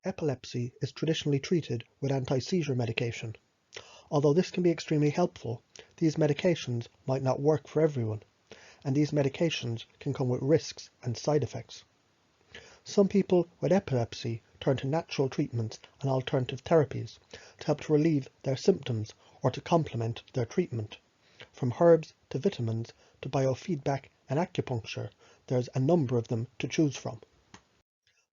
Epilepsy is traditionally treated with anti-seizure medication. Although this can be extremely helpful, these medications might not work for everyone, and these medications can come with risks and side effects. Some people with epilepsy turn to natural treatments and alternative therapies to help to relieve their symptoms or to complement their treatment. From herbs to vitamins to biofeedback and acupuncture, there's a number of them to choose from.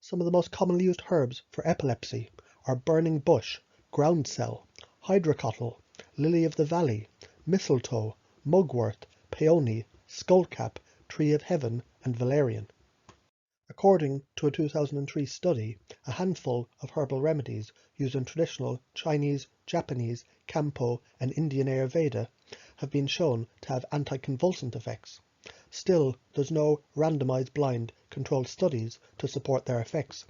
Some of the most commonly used herbs for epilepsy are burning bush, groundsel, hydrocotyle, lily of the valley, mistletoe, mugwort, peony, skullcap, tree of heaven, and valerian. According to a 2003 study, a handful of herbal remedies used in traditional Chinese, Japanese, Kampo, and Indian Ayurveda have been shown to have anticonvulsant effects. Still, there's no randomized blind controlled studies to support their effects.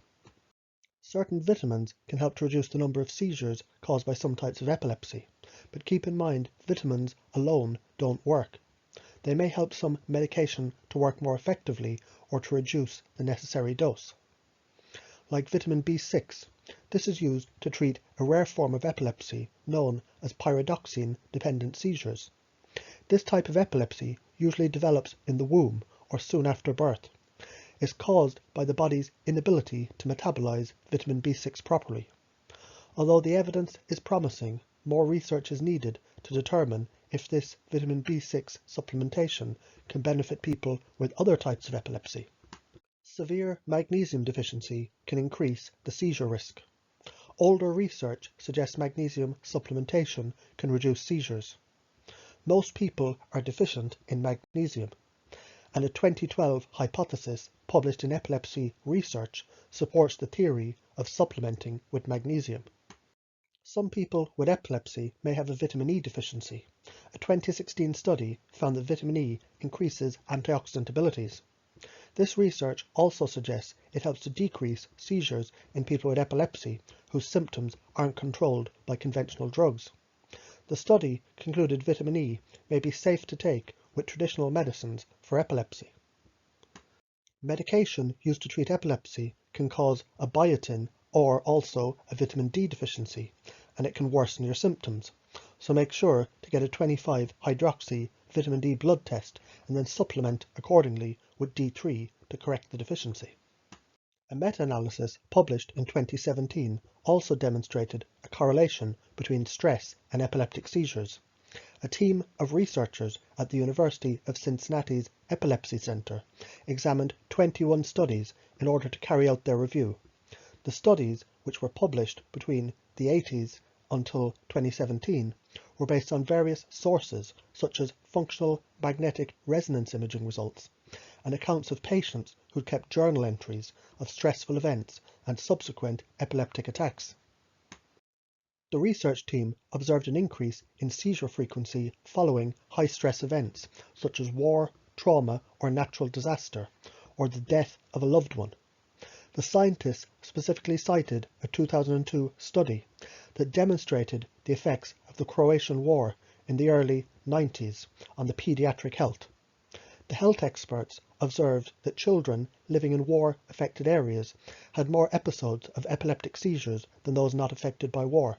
Certain vitamins can help to reduce the number of seizures caused by some types of epilepsy, but keep in mind vitamins alone don't work. They may help some medication to work more effectively or to reduce the necessary dose. Like vitamin B6, this is used to treat a rare form of epilepsy known as pyridoxine-dependent seizures. This type of epilepsy usually develops in the womb or soon after birth. It's caused by the body's inability to metabolize vitamin B6 properly. Although the evidence is promising, more research is needed to determine if this vitamin B6 supplementation can benefit people with other types of epilepsy. Severe magnesium deficiency can increase the seizure risk. Older research suggests magnesium supplementation can reduce seizures. Most people are deficient in magnesium, and a 2012 hypothesis published in Epilepsy Research supports the theory of supplementing with magnesium. Some people with epilepsy may have a vitamin E deficiency. A 2016 study found that vitamin E increases antioxidant abilities. This research also suggests it helps to decrease seizures in people with epilepsy whose symptoms aren't controlled by conventional drugs. The study concluded vitamin E may be safe to take with traditional medicines for epilepsy. Medication used to treat epilepsy can cause a biotin or also a vitamin D deficiency, and it can worsen your symptoms. So make sure to get a 25-hydroxy vitamin D blood test and then supplement accordingly with D3 to correct the deficiency. A meta-analysis published in 2017 also demonstrated a correlation between stress and epileptic seizures. A team of researchers at the University of Cincinnati's Epilepsy Center examined 21 studies in order to carry out their review. The studies, which were published between the 80s until 2017, were based on various sources such as functional magnetic resonance imaging results and accounts of patients who kept journal entries of stressful events and subsequent epileptic attacks. The research team observed an increase in seizure frequency following high-stress events such as war, trauma, or natural disaster, or the death of a loved one. The scientists specifically cited a 2002 study that demonstrated the effects of the Croatian War in the early 90s on the pediatric health. The health experts observed that children living in war-affected areas had more episodes of epileptic seizures than those not affected by war.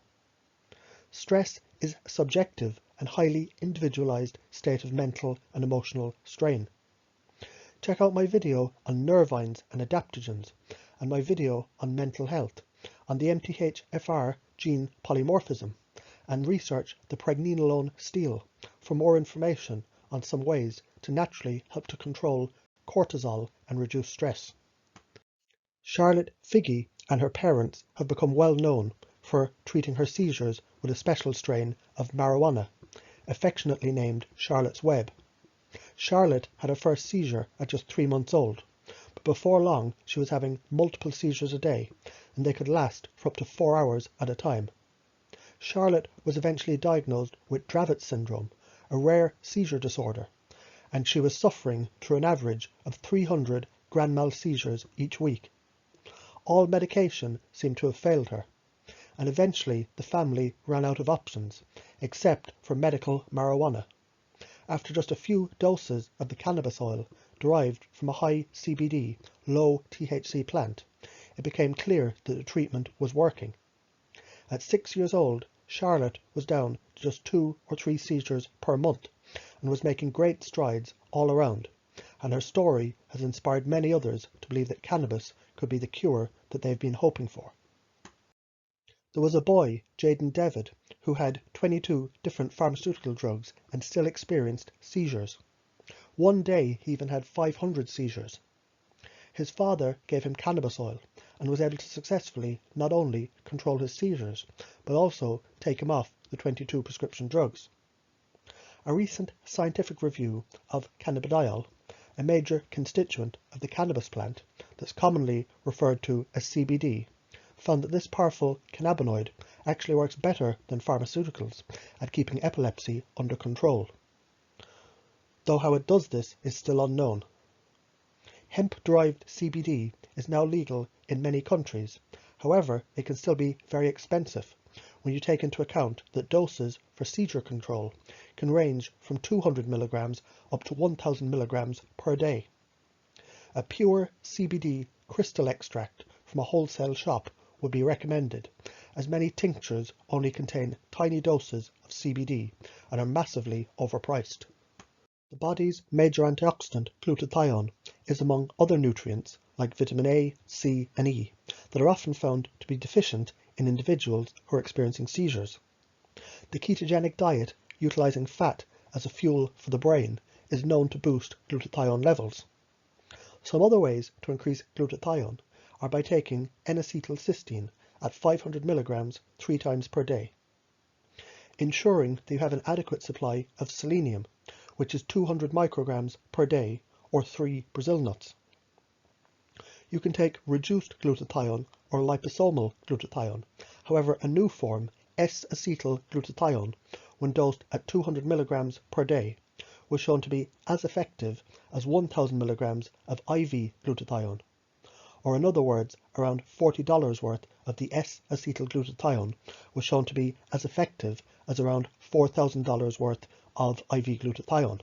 Stress is a subjective and highly individualized state of mental and emotional strain. Check out my video on nervines and adaptogens and my video on mental health, on the MTHFR gene polymorphism, and research the pregnenolone steal for more information on some ways to naturally help to control cortisol and reduce stress. Charlotte Figge and her parents have become well known for treating her seizures with a special strain of marijuana, affectionately named Charlotte's Web. Charlotte had her first seizure at just 3 months old, but before long she was having multiple seizures a day, and they could last for up to 4 hours at a time. Charlotte was eventually diagnosed with Dravet syndrome, a rare seizure disorder, and she was suffering through an average of 300 grand mal seizures each week. All medication seemed to have failed her, and eventually the family ran out of options, except for medical marijuana. After just a few doses of the cannabis oil derived from a high CBD, low THC plant, it became clear that the treatment was working. At 6 years old, Charlotte was down to just 2 or 3 seizures per month and was making great strides all around, and her story has inspired many others to believe that cannabis could be the cure that they've been hoping for. There was a boy, Jaden David, who had 22 different pharmaceutical drugs and still experienced seizures. One day he even had 500 seizures. His father gave him cannabis oil and was able to successfully not only control his seizures, but also take him off the 22 prescription drugs. A recent scientific review of cannabidiol, a major constituent of the cannabis plant that's commonly referred to as CBD, found that this powerful cannabinoid actually works better than pharmaceuticals at keeping epilepsy under control, though how it does this is still unknown. Hemp-derived CBD is now legal in many countries. However, it can still be very expensive when you take into account that doses for seizure control can range from 200 milligrams up to 1000 milligrams per day. A pure CBD crystal extract from a wholesale shop would be recommended, as many tinctures only contain tiny doses of CBD and are massively overpriced. The body's major antioxidant, glutathione, is among other nutrients like vitamin A, C and E that are often found to be deficient in individuals who are experiencing seizures. The ketogenic diet, utilizing fat as a fuel for the brain, is known to boost glutathione levels. Some other ways to increase glutathione are by taking N-acetylcysteine at 500 milligrams 3 times per day, ensuring that you have an adequate supply of selenium, which is 200 micrograms per day, or 3 Brazil nuts. You can take reduced glutathione or liposomal glutathione. However, a new form, S-acetylglutathione, when dosed at 200 milligrams per day, was shown to be as effective as 1000 milligrams of IV glutathione, or in other words, around $40 worth of the S-acetylglutathione was shown to be as effective as around $4,000 worth of IV glutathione.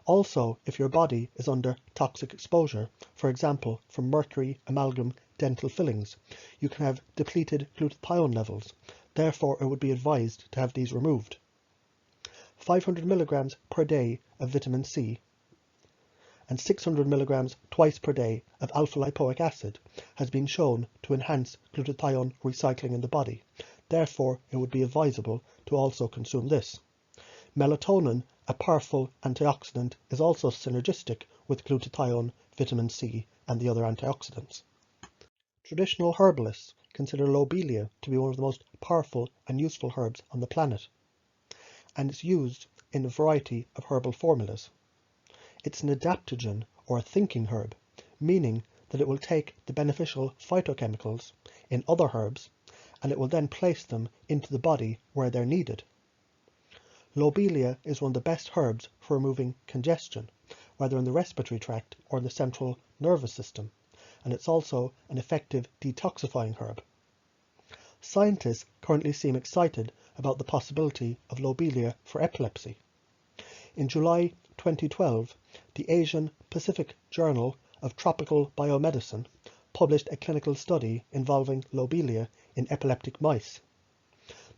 Also, if your body is under toxic exposure, for example from mercury amalgam dental fillings, you can have depleted glutathione levels. Therefore, it would be advised to have these removed. 500 milligrams per day of vitamin C and 600 milligrams twice per day of alpha-lipoic acid has been shown to enhance glutathione recycling in the body. Therefore, it would be advisable to also consume this. Melatonin, a powerful antioxidant, is also synergistic with glutathione, vitamin C, and the other antioxidants. Traditional herbalists consider Lobelia to be one of the most powerful and useful herbs on the planet, and it's used in a variety of herbal formulas. It's an adaptogen, or a thinking herb, meaning that it will take the beneficial phytochemicals in other herbs and it will then place them into the body where they're needed. Lobelia is one of the best herbs for removing congestion, whether in the respiratory tract or in the central nervous system, and it's also an effective detoxifying herb. Scientists currently seem excited about the possibility of Lobelia for epilepsy. In July 2012, the Asian Pacific Journal of Tropical Biomedicine published a clinical study involving Lobelia in epileptic mice.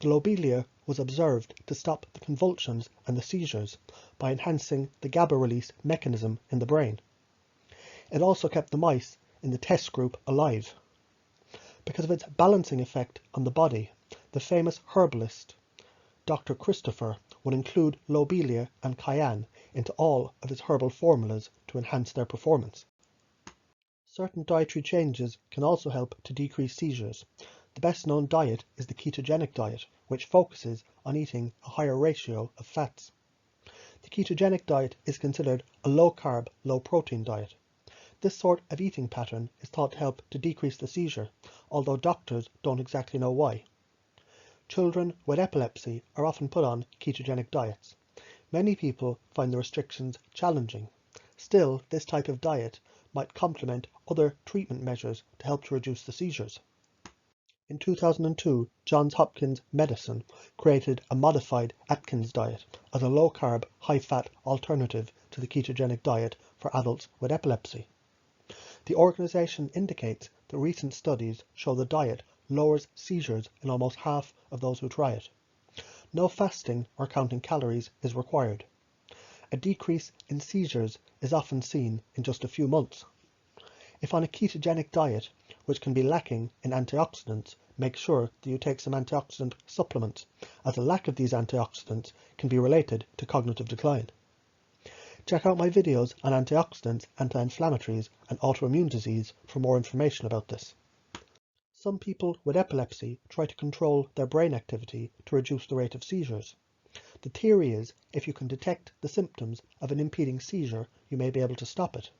The Lobelia was observed to stop the convulsions and the seizures by enhancing the GABA release mechanism in the brain. It also kept the mice in the test group alive. Because of its balancing effect on the body, the famous herbalist Dr. Christopher would include Lobelia and cayenne into all of his herbal formulas to enhance their performance. Certain dietary changes can also help to decrease seizures. The best known diet is the Ketogenic Diet, which focuses on eating a higher ratio of fats. The Ketogenic Diet is considered a low-carb, low-protein diet. This sort of eating pattern is thought to help to decrease the seizure, although doctors don't exactly know why. Children with epilepsy are often put on ketogenic diets. Many people find the restrictions challenging. Still, this type of diet might complement other treatment measures to help to reduce the seizures. In 2002, Johns Hopkins Medicine created a modified Atkins diet as a low-carb, high-fat alternative to the ketogenic diet for adults with epilepsy. The organization indicates that recent studies show the diet lowers seizures in almost half of those who try it. No fasting or counting calories is required. A decrease in seizures is often seen in just a few months. If on a ketogenic diet, which can be lacking in antioxidants, make sure that you take some antioxidant supplements, as a lack of these antioxidants can be related to cognitive decline. Check out my videos on antioxidants, anti-inflammatories, and autoimmune disease for more information about this. Some people with epilepsy try to control their brain activity to reduce the rate of seizures. The theory is if you can detect the symptoms of an impeding seizure, you may be able to stop it.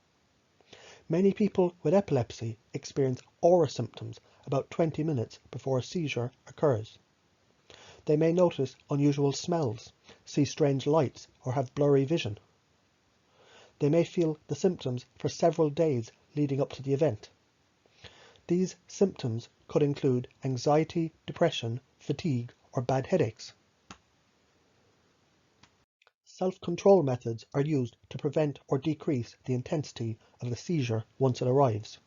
Many people with epilepsy experience aura symptoms about 20 minutes before a seizure occurs. They may notice unusual smells, see strange lights, or have blurry vision. They may feel the symptoms for several days leading up to the event. These symptoms could include anxiety, depression, fatigue, or bad headaches. Self-control methods are used to prevent or decrease the intensity of the seizure once it arrives.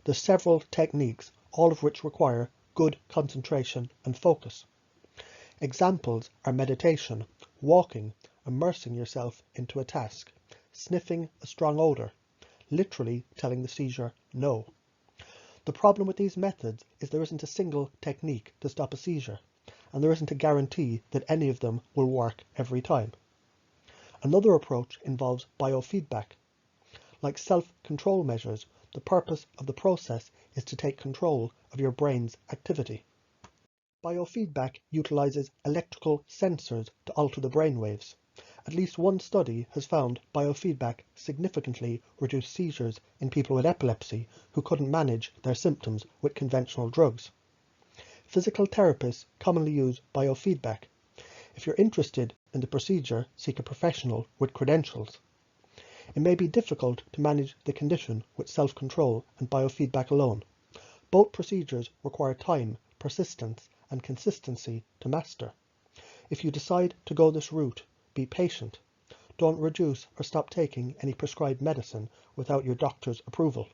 There are several techniques, all of which require good concentration and focus. Examples are meditation, walking, immersing yourself into a task, sniffing a strong odor, literally telling the seizure no. The problem with these methods is there isn't a single technique to stop a seizure, and there isn't a guarantee that any of them will work every time. Another approach involves biofeedback. Like self-control measures, the purpose of the process is to take control of your brain's activity. Biofeedback utilizes electrical sensors to alter the brainwaves. At least one study has found biofeedback significantly reduced seizures in people with epilepsy who couldn't manage their symptoms with conventional drugs. Physical therapists commonly use biofeedback. If you're interested in the procedure, seek a professional with credentials. It may be difficult to manage the condition with self-control and biofeedback alone. Both procedures require time, persistence, and consistency to master. If you decide to go this route, be patient. Don't reduce or stop taking any prescribed medicine without your doctor's approval.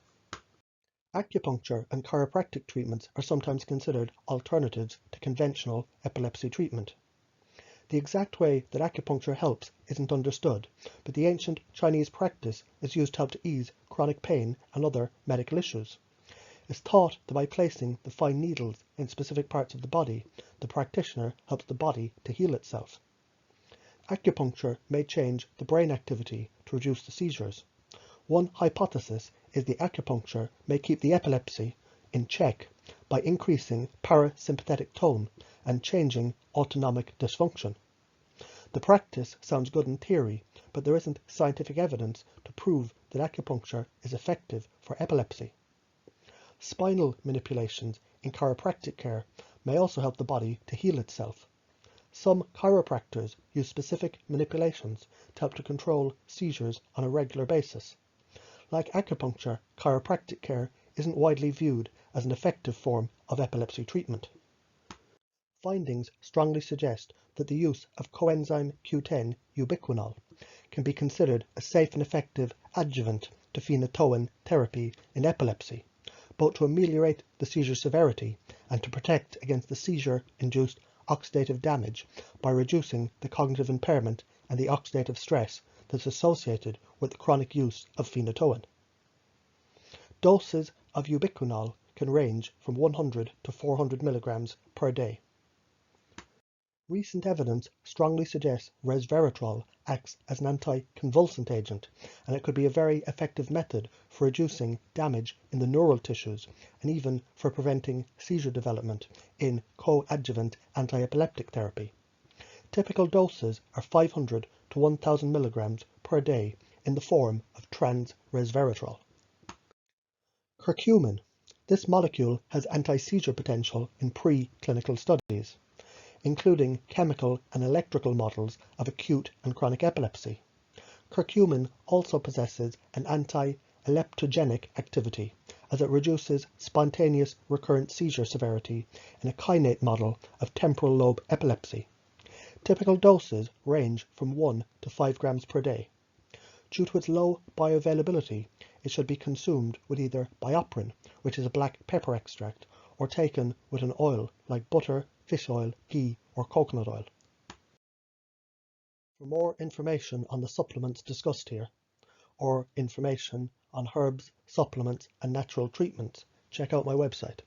Acupuncture and chiropractic treatments are sometimes considered alternatives to conventional epilepsy treatment. The exact way that acupuncture helps isn't understood, but the ancient Chinese practice is used to help to ease chronic pain and other medical issues. It's thought that by placing the fine needles in specific parts of the body, the practitioner helps the body to heal itself. Acupuncture may change the brain activity to reduce the seizures. One hypothesis is the acupuncture may keep the epilepsy in check by increasing parasympathetic tone and changing autonomic dysfunction. The practice sounds good in theory, but there isn't scientific evidence to prove that acupuncture is effective for epilepsy. Spinal manipulations in chiropractic care may also help the body to heal itself. Some chiropractors use specific manipulations to help to control seizures on a regular basis. Like acupuncture, chiropractic care isn't widely viewed as an effective form of epilepsy treatment. Findings strongly suggest that the use of coenzyme Q10 ubiquinol can be considered a safe and effective adjuvant to phenytoin therapy in epilepsy, both to ameliorate the seizure severity and to protect against the seizure-induced oxidative damage by reducing the cognitive impairment and the oxidative stress that's associated with the chronic use of phenytoin. Doses of ubiquinol can range from 100 to 400 milligrams per day. Recent evidence strongly suggests resveratrol acts as an anticonvulsant agent, and it could be a very effective method for reducing damage in the neural tissues and even for preventing seizure development in coadjuvant anti-epileptic therapy. Typical doses are 500 to 1000 milligrams per day in the form of trans-resveratrol. Curcumin. This molecule has anti-seizure potential in pre-clinical studies, including chemical and electrical models of acute and chronic epilepsy. Curcumin also possesses an anti-eleptogenic activity, as it reduces spontaneous recurrent seizure severity in a kainate model of temporal lobe epilepsy. Typical doses range from 1 to 5 grams per day. Due to its low bioavailability, it should be consumed with either biopterin, which is a black pepper extract, or taken with an oil like butter, fish oil, ghee, or coconut oil. For more information on the supplements discussed here, or information on herbs, supplements, and natural treatments, check out my website.